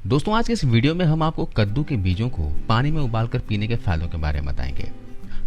दोस्तों, आज के इस वीडियो में हम आपको कद्दू के बीजों को पानी में उबालकर पीने के फायदों के बारे में बताएंगे।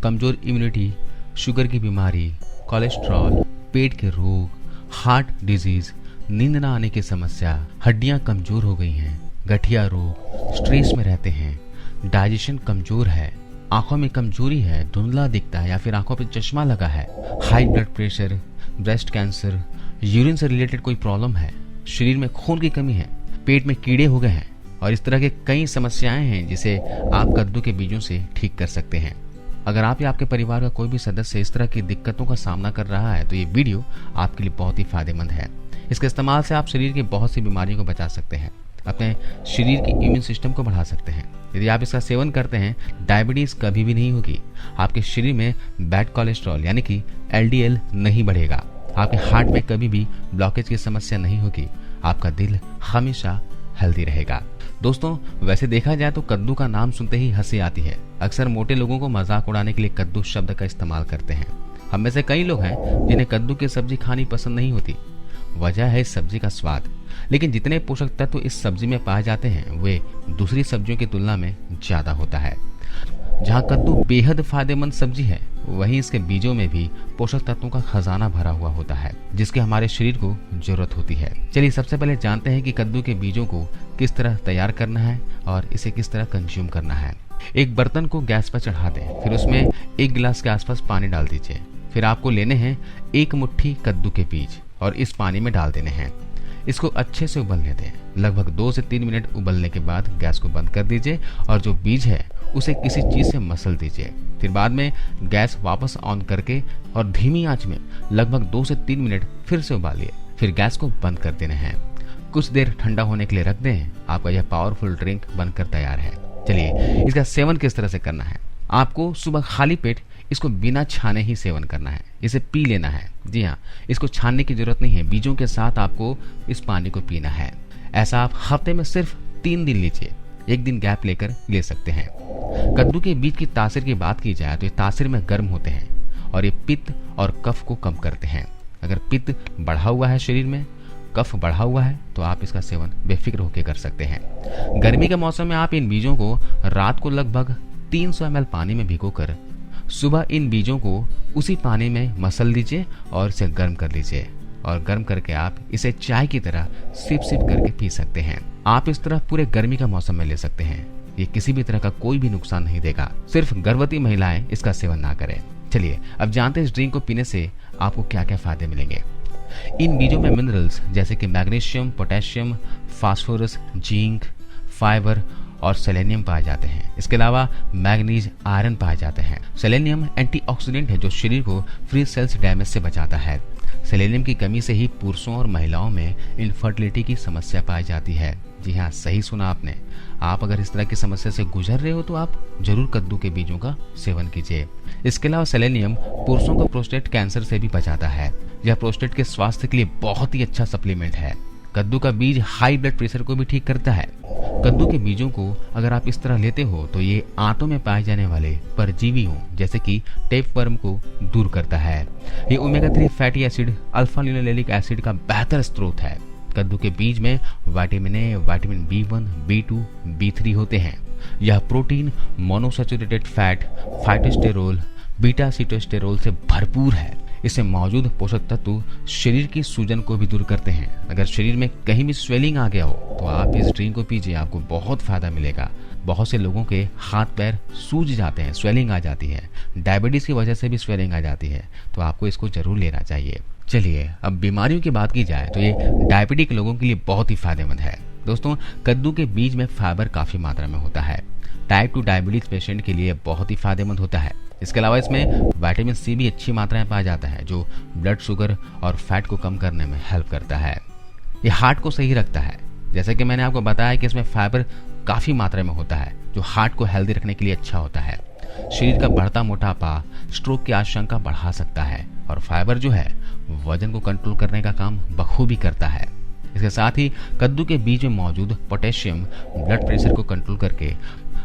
कमजोर इम्यूनिटी, शुगर की बीमारी, कोलेस्ट्रॉल, पेट के रोग, हार्ट डिजीज, नींद न आने की समस्या, हड्डियां कमजोर हो गई हैं, गठिया रोग, स्ट्रेस में रहते हैं, डाइजेशन कमजोर है, आंखों में कमजोरी है, धुंधला दिखता है या फिर आंखों पर चश्मा लगा है, high blood pressure, breast cancer, urine से रिलेटेड कोई प्रॉब्लम है, शरीर में खून की कमी है, पेट में कीड़े हो गए हैं और इस तरह के कई समस्याएं हैं जिसे आप कद्दू के बीजों से ठीक कर सकते हैं। अगर आप या आपके परिवार का कोई भी सदस्य इस तरह की दिक्कतों का सामना कर रहा है तो ये वीडियो आपके लिए बहुत ही फायदेमंद है। इसके इस्तेमाल से आप शरीर की बहुत सी बीमारियों को बचा सकते हैं, अपने शरीर की इम्यून सिस्टम को बढ़ा सकते हैं। यदि आप इसका सेवन करते हैं, डायबिटीज कभी भी नहीं होगी, आपके शरीर में बैड कोलेस्ट्रॉल यानी कि LDL नहीं बढ़ेगा, आपके हार्ट में कभी भी ब्लॉकेज की समस्या नहीं होगी, आपका दिल हमेशा हेल्दी रहेगा। दोस्तों, वैसे देखा जाए तो कद्दू का नाम सुनते ही हंसी आती है। अक्सर मोटे लोगों को मजाक उड़ाने के लिए कद्दू शब्द का इस्तेमाल करते हैं। हम में से कई लोग हैं जिन्हें कद्दू की सब्जी खानी पसंद नहीं होती। वजह है इस सब्जी का स्वाद, लेकिन जितने पोषक तत्व इस सब्जी में पाए जाते हैं वे दूसरी सब्जियों की तुलना में ज्यादा होता है। जहाँ कद्दू बेहद फायदेमंद सब्जी है, वहीं इसके बीजों में भी पोषक तत्वों का खजाना भरा हुआ होता है जिसकी हमारे शरीर को जरूरत होती है। चलिए सबसे पहले जानते हैं कि कद्दू के बीजों को किस तरह तैयार करना है और इसे किस तरह कंज्यूम करना है। एक बर्तन को गैस पर चढ़ा दें, फिर उसमें 1 गिलास के आसपास पानी डाल दीजिए। फिर आपको लेने हैं 1 मुट्ठी कद्दू के बीज और इस पानी में डाल देने हैं। इसको अच्छे से उबलने दें। लगभग 2 से 3 मिनट उबलने के बाद गैस को बंद कर दीजिए और जो बीज है उसे किसी चीज से मसल दीजिए। फिर बाद में गैस वापस ऑन करके और धीमी आंच में लगभग 2 से 3 मिनट फिर से उबालिए। फिर गैस को बंद कर देना है। कुछ देर ठंडा होने के लिए रख दें। आपका यह पावरफुल ड्रिंक बनकर तैयार है। चलिए इसका सेवन किस तरह से करना है। आपको सुबह खाली पेट इसको बिना छाने ही सेवन करना है, इसे पी लेना है। जी हाँ, इसको छानने की जरूरत नहीं है। बीजों के साथ आपको इस पानी को पीना है। ऐसा आप हफ्ते में सिर्फ 3 दिन लीजिए, 1 दिन गैप लेकर ले सकते हैं। कद्दू के बीज की तासीर की बात की जाए तो ये तासीर में गर्म होते हैं और ये पित्त और कफ को कम करते हैं। अगर पित्त बढ़ा हुआ है शरीर में, कफ बढ़ा हुआ है तो आप इसका सेवन बेफिक्र होकर कर सकते हैं। गर्मी के मौसम में आप इन बीजों को रात को लगभग 300 ml पानी में भिगोकर सुबह इन बीजों को उसी पानी में मसल लीजिए और इसे गर्म कर लीजिए और गर्म करके आप इसे चाय की तरह सिप सिप करके पी सकते हैं। आप इस तरह पूरे गर्मी का मौसम में ले सकते हैं। ये किसी भी तरह का कोई भी नुकसान नहीं देगा। सिर्फ गर्भवती महिलाएं इसका सेवन ना करें। चलिए अब जानते हैं इस ड्रिंक को पीने से आपको क्या क्या फायदे मिलेंगे। इन बीजों में मिनरल्स जैसे कि magnesium, potassium, phosphorus, zinc, fibre और सेलेनियम पाए जाते हैं। इसके अलावा मैग्नीज, आयरन पाए जाते हैं। सेलेनियम एंटीऑक्सीडेंट है जो शरीर को फ्री सेल्स डैमेज से बचाता है। सेलेनियम की कमी से ही पुरुषों और महिलाओं में इनफर्टिलिटी की समस्या पाई जाती है। जी हाँ, सही सुना आपने। आप अगर इस तरह की समस्या से गुजर रहे हो तो आप जरूर कद्दू के बीजों का सेवन कीजिए। इसके अलावा सेलेनियम पुरुषों को प्रोस्टेट कैंसर से भी बचाता है। यह प्रोस्टेट के स्वास्थ्य के लिए बहुत ही अच्छा सप्लीमेंट है। कद्दू का बीज हाई ब्लड प्रेशर को भी ठीक करता है। कद्दू के बीजों को अगर आप इस तरह लेते हो तो ये आंतों में पाए जाने वाले परजीवियों जैसे कि टेपवर्म को दूर करता है। ये omega 3 fatty acid, alpha linolenic acid का बेहतर स्रोत है। कद्दू के बीज में vitamin A, vitamin B1, B2, B3 होते हैं। यह protein, monounsaturated fat, phytosterol, beta sitosterol से भरपूर है। इसमें मौजूद पोषक तत्व शरीर की सूजन को भी दूर करते हैं। अगर शरीर में कहीं भी स्वेलिंग आ गया हो तो आप इस ड्रिंक को पीजिए, आपको बहुत फायदा मिलेगा। बहुत से लोगों के हाथ पैर सूज जाते हैं, स्वेलिंग आ जाती है। डायबिटीज की वजह से भी स्वेलिंग आ जाती है, तो आपको इसको जरूर लेना चाहिए। चलिए अब बीमारियों की बात की जाए तो ये डायबिटिक लोगों के लिए बहुत ही फायदेमंद है। दोस्तों, कद्दू के बीज में फाइबर काफी मात्रा में होता है। टाइप 2 डायबिटीज पेशेंट के लिए बहुत ही फायदेमंद होता है। इसके अलावा इसमें विटामिन C भी अच्छी मात्रा में पाया जाता है जो ब्लड शुगर और फैट को कम करने में हेल्प करता है। ये हार्ट को सही रखता है। जैसे कि मैंने आपको बताया कि इसमें फाइबर काफी मात्रा में होता है जो हार्ट को हेल्दी रखने के लिए अच्छा होता है। शरीर का बढ़ता मोटापा स्ट्रोक की आशंका बढ़ा सकता है और फाइबर जो है वजन को कंट्रोल करने का काम बखूबी करता है। इसके साथ ही कद्दू के बीज में मौजूद पोटेशियम ब्लड प्रेशर को कंट्रोल करके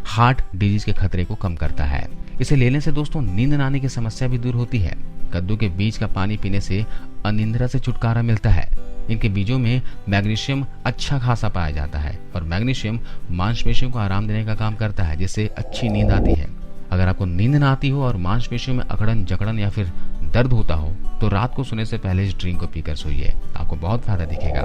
हार्ट डिजीज के खतरे को कम करता है। इसे लेने से दोस्तों नींद न आने की समस्या भी दूर होती है। कद्दू के बीज का पानी पीने से अनिद्रा से छुटकारा मिलता है। इनके बीजों में मैग्नीशियम अच्छा खासा पाया जाता है और मैग्नीशियम मांसपेशियों को आराम देने का काम करता है, जिससे अच्छी नींद आती है। अगर आपको नींद ना आती हो और मांसपेशियों में अकड़न जकड़न या फिर दर्द होता हो तो रात को सोने से पहले इस ड्रिंक को पीकर सोइए, आपको बहुत फायदा दिखेगा।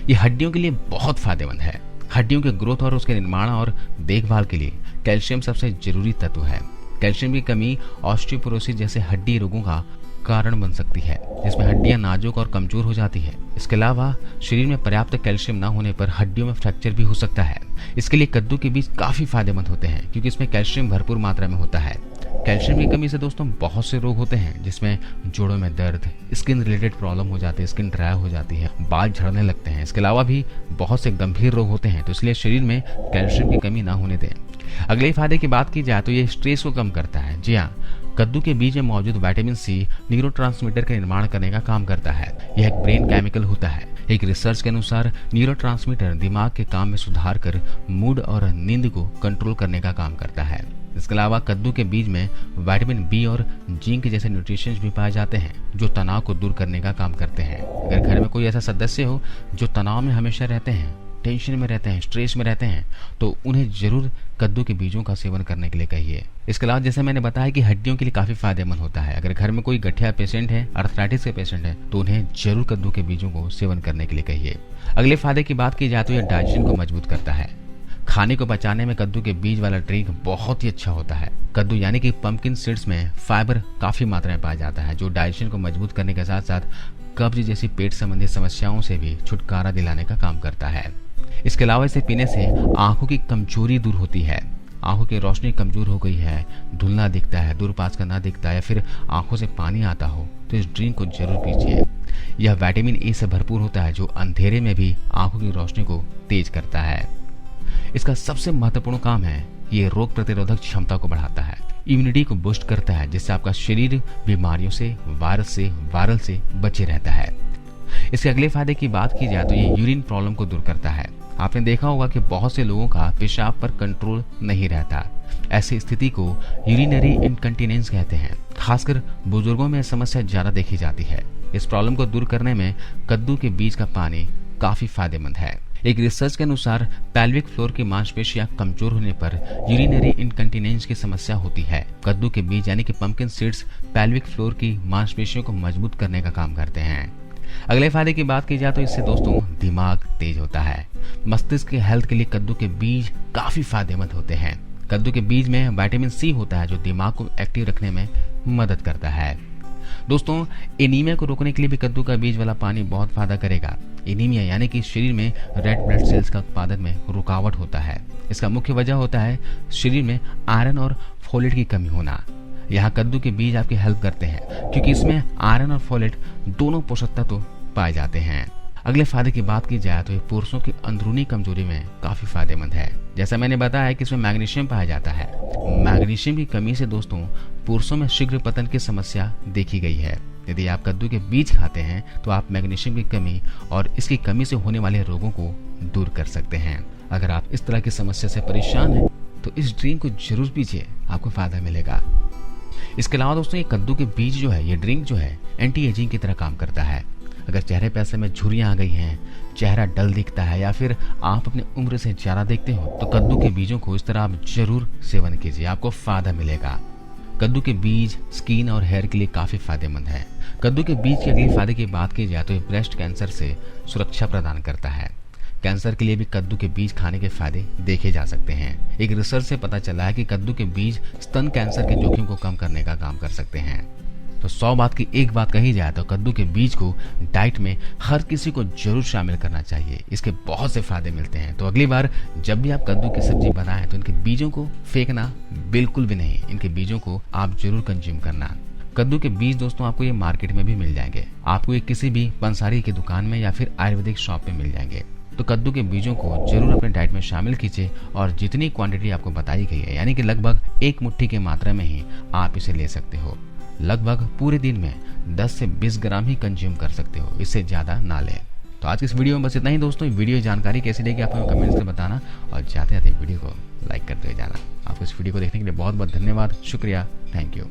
ये हड्डियों के लिए बहुत फायदेमंद है। हड्डियों के ग्रोथ और उसके निर्माण और देखभाल के लिए कैल्शियम सबसे जरूरी तत्व है। कैल्शियम की कमी ऑस्टियोपोरोसिस जैसे हड्डी रोगों का कारण बन सकती है, जिसमें हड्डियां नाजुक और कमजोर हो जाती है। इसके अलावा शरीर में पर्याप्त कैल्शियम न होने पर हड्डियों में फ्रैक्चर भी हो सकता है। इसके लिए कद्दू के बीज काफी फायदेमंद होते हैं, क्योंकि इसमें कैल्शियम भरपूर मात्रा में होता है। कैल्शियम की कमी से दोस्तों बहुत से रोग होते हैं, जिसमें जोड़ों में दर्द, स्किन रिलेटेड प्रॉब्लम हो जाती है, स्किन ड्राई हो जाती है, बाल झड़ने लगते हैं। इसके अलावा भी बहुत से गंभीर रोग होते हैं, तो इसलिए शरीर में कैल्शियम की कमी ना होने दें। अगले फायदे की बात की जाए तो ये स्ट्रेस को कम करता है। जी हाँ, कद्दू के बीज में मौजूद विटामिन सी न्यूरोट्रांसमीटर का निर्माण करने का काम करता है। यह एक ब्रेन केमिकल होता है। एक रिसर्च के अनुसार न्यूरोट्रांसमीटर दिमाग के काम में सुधार कर मूड और नींद को कंट्रोल करने का काम करता है। इसके अलावा कद्दू के बीज में विटामिन बी और जिंक जैसे न्यूट्रिशंस भी पाए जाते हैं, जो तनाव को दूर करने का काम करते हैं। अगर घर में कोई ऐसा सदस्य हो जो तनाव में हमेशा रहते हैं, टेंशन में रहते हैं, स्ट्रेस में रहते हैं, तो उन्हें जरूर कद्दू के बीजों का सेवन करने के लिए कहिए। इसके अलावा जैसे मैंने बताया कि हड्डियों के लिए काफी फायदेमंद होता है। अगर घर में कोई गठिया पेशेंट है, अर्थराइटिस के पेशेंट है, तो उन्हें जरूर कद्दू के बीजों को सेवन करने के लिए कहिए। अगले फायदे की बात की जाए तो यह डाइजेशन को मजबूत करता है। खाने को पचाने में कद्दू के बीज वाला ड्रिंक बहुत ही अच्छा होता है। कद्दू यानी कि पंपकिन सीड्स में फाइबर काफी मात्रा में पाया जाता है, जो डाइजेशन को मजबूत करने के साथ साथ कब्ज जैसी पेट संबंधी समस्याओं से भी छुटकारा दिलाने का काम करता है। इसके अलावा इसे पीने से आंखों की कमजोरी दूर होती है। आंखों की रोशनी कमजोर हो गई है, धुंधला दिखता है, दूर पास का ना दिखता है या फिर आंखों से पानी आता हो, तो इस ड्रिंक को जरूर पीजिए। यह विटामिन ए से भरपूर होता है, जो अंधेरे में भी आंखों की रोशनी को तेज करता है। इसका सबसे महत्वपूर्ण काम है, ये रोग प्रतिरोधक क्षमता को बढ़ाता है, इम्यूनिटी को बूस्ट करता है, जिससे आपका शरीर बीमारियों से, वायरल से बचे रहता है। इसके अगले फायदे की बात की जाए तो ये यूरिन प्रॉब्लम को दूर करता है। आपने देखा होगा कि बहुत से लोगों का पेशाब पर कंट्रोल नहीं रहता। ऐसी स्थिति को यूरिनरी इनकंटिनेंस कहते हैं। खासकर बुजुर्गों में समस्या ज्यादा देखी जाती है। इस प्रॉब्लम को दूर करने में कद्दू के बीज का पानी काफी फायदेमंद है। एक रिसर्च के अनुसार पेल्विक फ्लोर की मांसपेशियां कमजोर होने पर यूरिनरी इनकंटिनेंस की समस्या होती है। कद्दू के बीज यानी कि पंपकिन सीड्स पेल्विक फ्लोर की मांसपेशियों को मजबूत करने का काम करते हैं। अगले फायदे की बात की जाए तो इससे दोस्तों दिमाग तेज होता है। मस्तिष्क के हेल्थ के लिए कद्दू के बीज काफी फायदेमंद होते हैं। कद्दू के बीज में विटामिन सी होता है, जो दिमाग को एक्टिव रखने में मदद करता है। दोस्तों, एनीमिया को रोकने के लिए भी कद्दू का बीज वाला पानी बहुत फायदा करेगा। एनीमिया यानी कि शरीर में रेड ब्लड सेल्स का उत्पादन में रुकावट होता है। इसका मुख्य वजह होता है शरीर में आयरन और फोलेट की कमी होना। यहाँ कद्दू के बीज आपकी हेल्प करते हैं, क्योंकि इसमें आयरन और फोलेट दोनों पोषक तत्व पाए जाते हैं। अगले फायदे की बात की जाए तो ये पुरुषों की अंदरूनी कमजोरी में काफी फायदेमंद है। जैसा मैंने बताया कि इसमें मैग्नीशियम पाया जाता है। मैग्नीशियम की कमी से दोस्तों पुरुषों में शीघ्र पतन की समस्या देखी गई है। यदि आप कद्दू के बीज खाते हैं तो आप मैग्नीशियम की कमी और इसकी कमी से होने वाले रोगों को दूर कर सकते हैं। अगर आप इस तरह की समस्या से परेशान हैं तो इस ड्रिंक को जरूर पीजिए, आपको फायदा मिलेगा। इसके अलावा दोस्तों ये कद्दू के बीज जो है, ये ड्रिंक जो है एंटी एजिंग की तरह काम करता है। अगर चेहरे पे ऐसे में झुर्रियां आ गई हैं, चेहरा डल दिखता है या फिर आप अपनी उम्र से ज्यादा देखते हो, तो कद्दू के बीजों को इस तरह आप जरूर सेवन कीजिए, आपको फायदा मिलेगा। कद्दू के बीज स्किन और हेयर के लिए काफी फायदेमंद है। कद्दू के बीज के अगले फायदे की बात की जाए तो ये ब्रेस्ट कैंसर से सुरक्षा प्रदान करता है। कैंसर के लिए भी कद्दू के बीज खाने के फायदे देखे जा सकते हैं। एक रिसर्च से पता चला है कि कद्दू के बीज स्तन कैंसर के जोखिम को कम करने का काम कर सकते हैं। तो 100 बात की एक बात कही जाए तो कद्दू के बीज को डाइट में हर किसी को जरूर शामिल करना चाहिए। इसके बहुत से फायदे मिलते हैं। तो अगली बार जब भी आप कद्दू की सब्जी बनाएं तो इनके बीजों को फेंकना बिल्कुल भी नहीं, इनके बीजों को आप जरूर कंज्यूम करना। कद्दू के बीज दोस्तों आपको ये मार्केट में भी मिल जाएंगे। आपको ये किसी भी पंसारी की दुकान में या फिर आयुर्वेदिक शॉप में मिल जाएंगे। तो कद्दू के बीजों को जरूर अपने डाइट में शामिल कीजिए और जितनी क्वांटिटी आपको बताई गई है, यानी कि लगभग 1 मुट्ठी की मात्रा में ही आप इसे ले सकते हो। लगभग पूरे दिन में 10 से 20 ग्राम ही कंज्यूम कर सकते हो, इससे ज्यादा ना लें। तो आज की इस वीडियो में बस इतना ही दोस्तों। वीडियो जानकारी कैसी लगी आप हमें कमेंट्स में बताना और जाते जाते वीडियो को लाइक करते हुए जाना। आपको इस वीडियो को देखने के लिए बहुत बहुत धन्यवाद, शुक्रिया, थैंक यू।